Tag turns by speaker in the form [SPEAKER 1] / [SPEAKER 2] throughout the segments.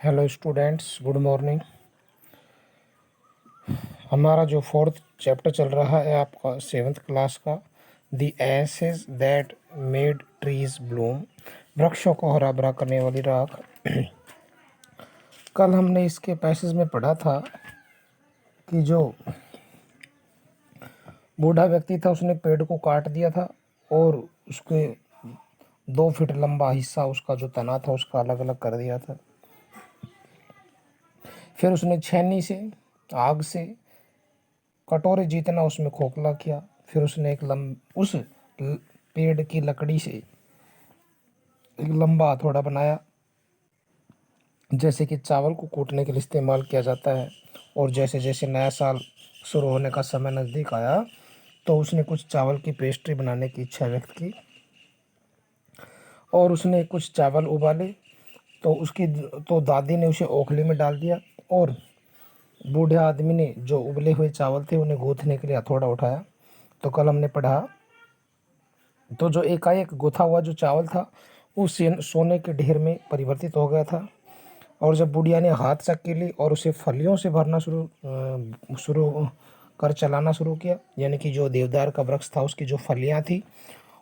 [SPEAKER 1] Hello students, good morning. हमारा जो fourth chapter चल रहा है आपका 7th क्लास का, the ashes that made trees bloom, वृक्षों को हरा भरा करने वाली राख। कल हमने इसके पैसेज में पढ़ा था कि जो बूढ़ा व्यक्ति था उसने पेड़ को काट दिया था और उसके 2 फीट लंबा हिस्सा उसका जो तना था उसका अलग अलग कर दिया था। फिर उसने छेनी से, आग से कटोरे जितना उसमें खोखला किया। फिर उसने उस पेड़ की लकड़ी से एक लंबा हथौड़ा बनाया, जैसे कि चावल को कूटने के लिए इस्तेमाल किया जाता है। और जैसे जैसे नया साल शुरू होने का समय नज़दीक आया तो उसने कुछ चावल की पेस्ट्री बनाने की इच्छा व्यक्त की और उसने कुछ चावल उबाले। तो दादी ने उसे ओखली में डाल दिया और बूढ़े आदमी ने जो उबले हुए चावल थे उन्हें गूंथने के लिए हथौड़ा उठाया। तो कल हमने पढ़ा तो जो एकाएक गुथा हुआ जो चावल था वो सोने के ढेर में परिवर्तित हो गया था। और जब बुढ़िया ने हाथ चक्की ली और उसे फलियों से भरना शुरू कर चलाना शुरू किया, यानी कि जो देवदार का वृक्ष था उसकी जो फलियां थी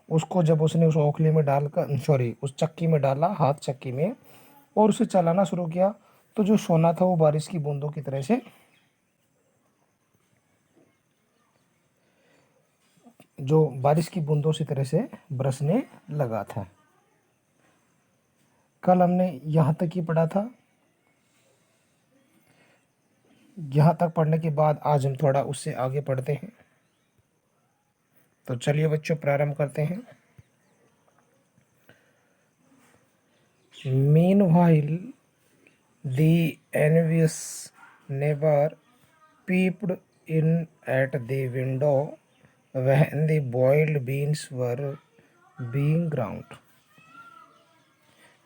[SPEAKER 1] उसको जब उसने उस ओखली में डालकर उस चक्की में डाला, हाथ चक्की में, और उसे चलाना शुरू किया, तो जो सोना था वो बारिश की बूंदों की तरह से बरसने लगा था। कल हमने यहाँ तक ही पढ़ा था। यहाँ तक पढ़ने के बाद आज हम थोड़ा उससे आगे पढ़ते हैं। तो चलिए बच्चों, प्रारंभ करते हैं। Meanwhile the envious neighbor peeped in at the window when the boiled beans were being ground.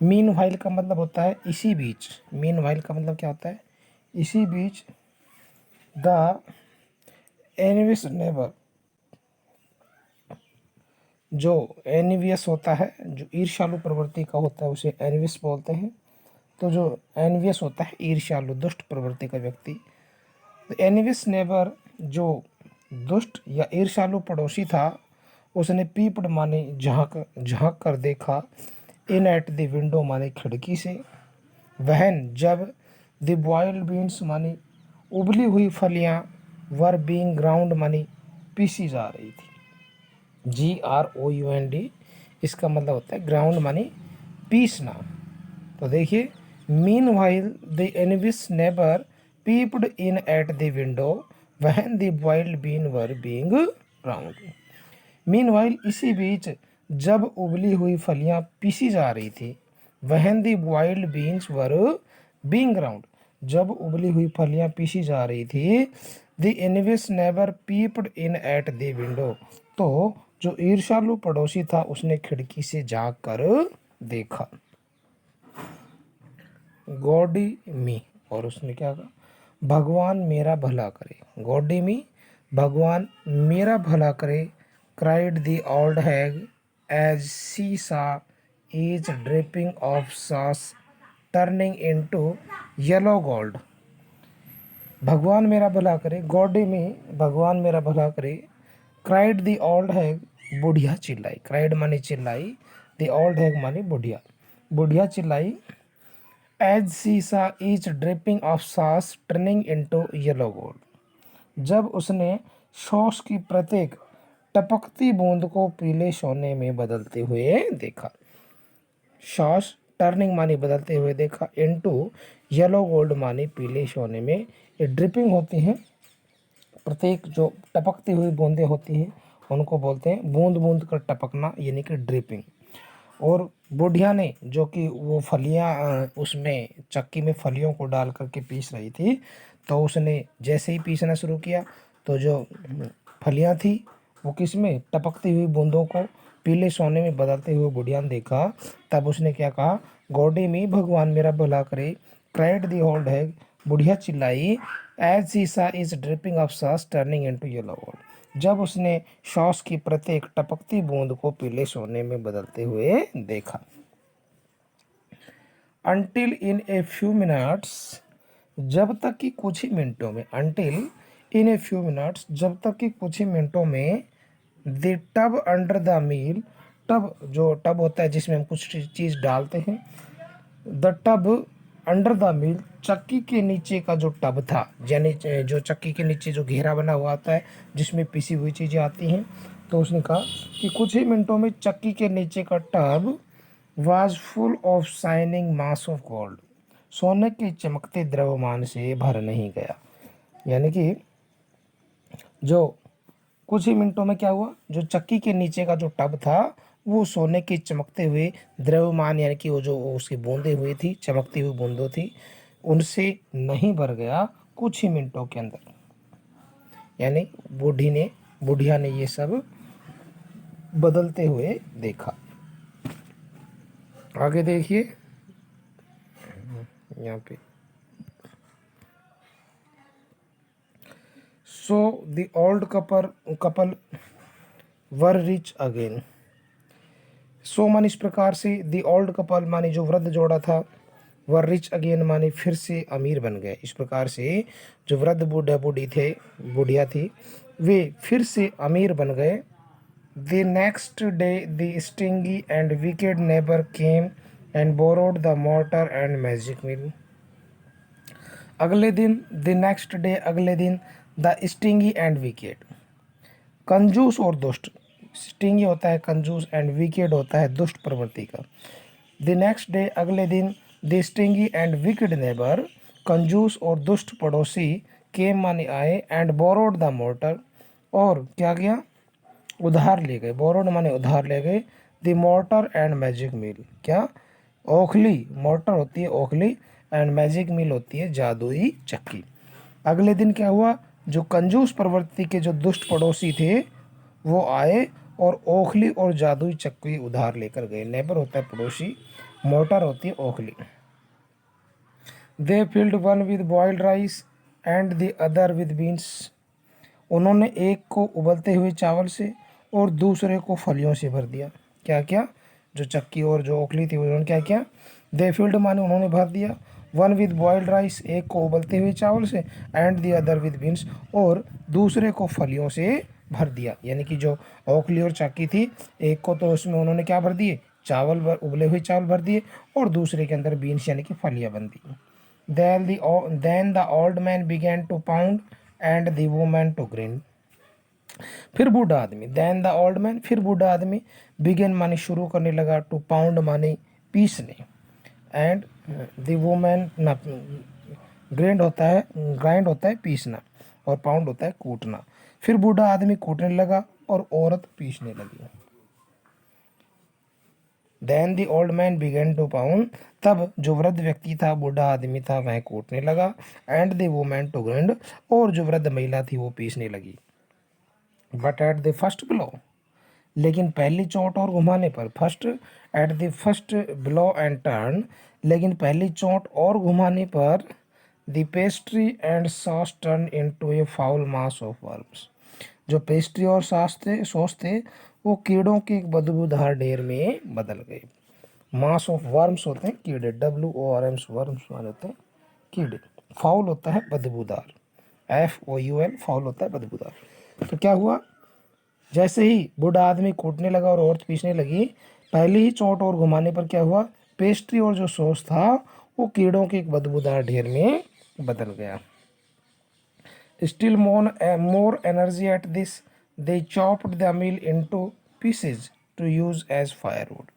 [SPEAKER 1] Meanwhile का मतलब होता है इसी बीच। मीनवाइल का मतलब क्या होता है? इसी बीच। द एनवियस नेबर, जो एनवियस होता है, जो ईर्ष्यालु प्रवृत्ति का होता है उसे एनवियस बोलते हैं। तो जो एनवियस होता है ईर्ष्यालु, दुष्ट प्रवृत्ति का व्यक्ति। तो एनवियस नेबर, जो दुष्ट या ईर्ष्यालु पड़ोसी था, उसने पीपड माने झांक कर देखा, इन एट द विंडो माने खिड़की से, वहन जब, द बॉइल्ड बीन्स मानी उबली हुई फलियां, वर बीइंग ग्राउंड मानी पीसी जा रही थी। GROUND, इसका मतलब होता है ग्राउंड मानी पीसना। तो देखिए, meanwhile the envious neighbour peeped in at the window when the boiled bean were being ground. Meanwhile, इसी बीच, जब उबली हुई फलियां पीसी जा रही थी, when the boiled beans were being ground, जब उबली हुई फलियां पीसी जा रही थी, the envious neighbour peeped in at the window, तो जो ईर्ष्यालु पड़ोसी था उसने खिड़की से झांक कर देखा। गॉडी मी, और उसने क्या कहा? भगवान मेरा भला करे। गॉडी मी, भगवान मेरा भला करे। Cried the old hag as she saw his dripping of sauce turning into yellow gold. भगवान मेरा भला करे, गॉडी मी, भगवान मेरा भला करे। क्राइड द ओल्ड हैग, बुढ़िया चिल्लाई। क्राइड मानी चिल्लाई, द ओल्ड हैग मानी बुढ़िया। बुढ़िया चिल्लाई। एज सीसा is dripping of sauce turning into yellow gold, जब उसने सॉस की प्रत्येक टपकती बूंद को पीले सोने में बदलते हुए देखा। सॉस टर्निंग मानी बदलते हुए देखा, इनटू येलो गोल्ड मानी पीले सोने में। ये ड्रिपिंग होती हैं, प्रत्येक जो टपकती हुई बूंदें होती हैं उनको बोलते हैं बूंद बूंद कर टपकना, यानी कि ड्रिपिंग। और बुढ़िया ने, जो कि वो फलियां उसमें चक्की में फलियों को डाल करके पीस रही थी, तो उसने जैसे ही पीसना शुरू किया तो जो फलियां थी वो किस में, टपकती हुई बूंदों को पीले सोने में बदलते हुए बुढ़िया ने देखा। तब उसने क्या कहा? गॉडी मी, भगवान मेरा भला करे। क्राइड दी ओल्ड हैग, बुढ़िया चिल्लाई। एज सीसा is dripping of sauce turning into yellow gold, जब उसने सॉस की प्रत्येक टपकती बूंद को पीले सोने में बदलते हुए देखा। until in a few minutes, जब तक कि कुछ ही मिनटों में, until in a few minutes, जब तक कि कुछ ही मिनटों में, the tub under the mill, tub जो टब होता है जिसमें हम कुछ चीज़ डालते हैं, the tub under the mill, चक्की के नीचे का जो टब था, यानी जो चक्की के नीचे जो घेरा बना हुआ आता है जिसमें पिसी हुई चीज़ें आती हैं, तो उसने कहा कि कुछ ही मिनटों में चक्की के नीचे का tub was full of shining mass of gold, सोने के चमकते द्रव्यमान से भर नहीं गया। यानी कि जो कुछ ही मिनटों में क्या हुआ, जो चक्की के नीचे का जो टब था वो सोने के चमकते हुए द्रव्यमान, यानी कि वो जो उसकी बूंदें हुई थी, चमकती हुई बूंदों थी, उनसे नहीं भर गया कुछ ही मिनटों के अंदर। यानी बुढ़िया ने ये सब बदलते हुए देखा। आगे देखिए यहाँ पे, so the old couple were rich again. So मानी इस प्रकार से, द ओल्ड कपल मानी जो वृद्ध जोड़ा था, वर रिच अगेन मानी फिर से अमीर बन गए। इस प्रकार से जो वृद्ध बुढ़िया थी, वे फिर से अमीर बन गए। The next day the stingy and wicked neighbour came and borrowed the mortar and magic mill. अगले दिन, द नेक्स्ट डे अगले दिन, द स्टिंगी एंड विकेड, कंजूस और दुष्ट, स्टिंगी होता है कंजूस एंड विकेड होता है दुष्ट प्रवृत्ति का। द नेक्स्ट डे अगले दिन, the stingy and wicked neighbour, कंजूस और दुष्ट पड़ोसी, केम माने आए, एंड बोरोड द मोर्टर, और क्या किया, उधार ले गए, बोरोड माने उधार ले गए, द मोर्टर एंड मैजिक मिल, क्या, ओखली, मोर्टर होती है ओखली, एंड मैजिक मिल होती है जादुई चक्की। अगले दिन क्या हुआ, जो कंजूस प्रवृत्ति के जो दुष्ट पड़ोसी थे वो आए और ओखली और जादुई चक्की उधार लेकर गए। नेबर होता है पड़ोसी, मोटर होती है ओखली। They filled one with boiled rice and the other with beans, उन्होंने एक को उबलते हुए चावल से और दूसरे को फलियों से भर दिया। क्या क्या, जो चक्की और जो ओखली थी उन्होंने क्या किया, दे फील्ड माने उन्होंने भर दिया, वन विद बॉइल्ड राइस एक को उबलते हुए चावल से, and the other with beans और दूसरे को फलियों से भर दिया। यानी कि जो ओखली और चक्की थी, एक को तो उसमें उन्होंने क्या भर दिए, उबले हुए चावल भर दिए, और दूसरे के अंदर बीन्स यानी कि फलियाँ बन दी। Then the old man began to pound and the woman to grind. फिर बूढ़ा आदमी, देन द ओल्ड मैन, फिर बूढ़ा आदमी, बिगेन माने शुरू करने लगा, टू पाउंड माने पीसने, एंड द वुमेन ना, ग्राइंड होता है पीसना, और पाउंड होता है कूटना। फिर बूढ़ा आदमी कूटने लगा और औरत पीसने लगी। Then the old man began to pound, तब जो वृद्ध व्यक्ति था, बूढ़ा आदमी था, वह कूटने लगा, and the woman to grind, और जो वृद्ध महिला थी वो पीसने लगी। But at the first blow, लेकिन पहली चोट और घुमाने पर, first at the first blow and turn, लेकिन पहली चोट और घुमाने पर, the pastry and sauce turn into a foul mass of worms, जो पेस्ट्री और सॉस थे वो कीड़ों के एक बदबूदार ढेर में बदल गए। मास ऑफ वर्म्स होते हैं कीड़े, WORMS, वर्म्स माने होते हैं कीड़े, फाउल होता है बदबूदार, FOUL, फाउल होता है बदबूदार। तो क्या हुआ, जैसे ही बूढ़ा आदमी कूटने लगा और औरत पीसने लगी, पहली ही चोट और घुमाने पर क्या हुआ, पेस्ट्री और जो सॉस था वो कीड़ों के एक बदबूदार ढेर में बदल गया। Still more energy at this, they chopped the meal into pieces to use as firewood.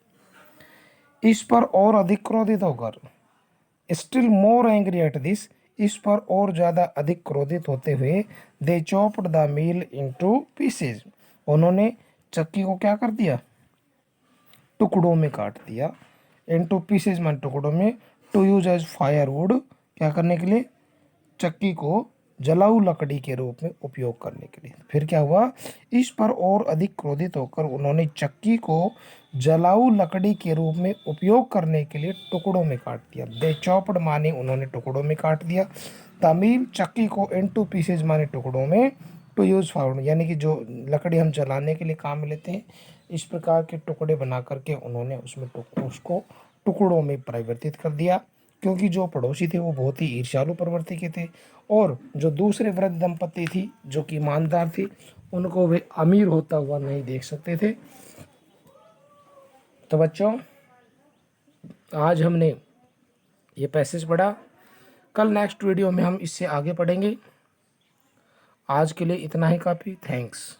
[SPEAKER 1] इस पर और अधिक क्रोधित होकर, still more angry at this, इस पर और ज़्यादा अधिक क्रोधित होते हुए, they chopped the mill into pieces, उन्होंने चक्की को क्या कर दिया, टुकड़ों में काट दिया, इनटू पीसेज मान टुकड़ों में, टू यूज एज फायरवुड, क्या करने के लिए, चक्की को जलाऊ लकड़ी के रूप में उपयोग करने के लिए। फिर क्या हुआ, इस पर और अधिक क्रोधित होकर उन्होंने चक्की को जलाऊ लकड़ी के रूप में उपयोग करने के लिए टुकड़ों में काट दिया। दे चॉप्ड माने उन्होंने टुकड़ों में काट दिया, तमीम चक्की को इनटू पीसेज माने टुकड़ों में, टू यूज फाउंड यानी कि जो लकड़ी हम जलाने के लिए काम में लेते हैं, इस प्रकार के टुकड़े बना करके उन्होंने उसमें उसको टुकड़ों में परिवर्तित कर दिया, क्योंकि जो पड़ोसी थे वो बहुत ही ईर्ष्यालु प्रवृत्ति के थे, और जो दूसरे वृद्ध दंपति थी जो कि ईमानदार थी, उनको वे अमीर होता हुआ नहीं देख सकते थे। तो बच्चों, आज हमने ये पैसेज पढ़ा, कल नेक्स्ट वीडियो में हम इससे आगे पढ़ेंगे। आज के लिए इतना ही काफ़ी। थैंक्स।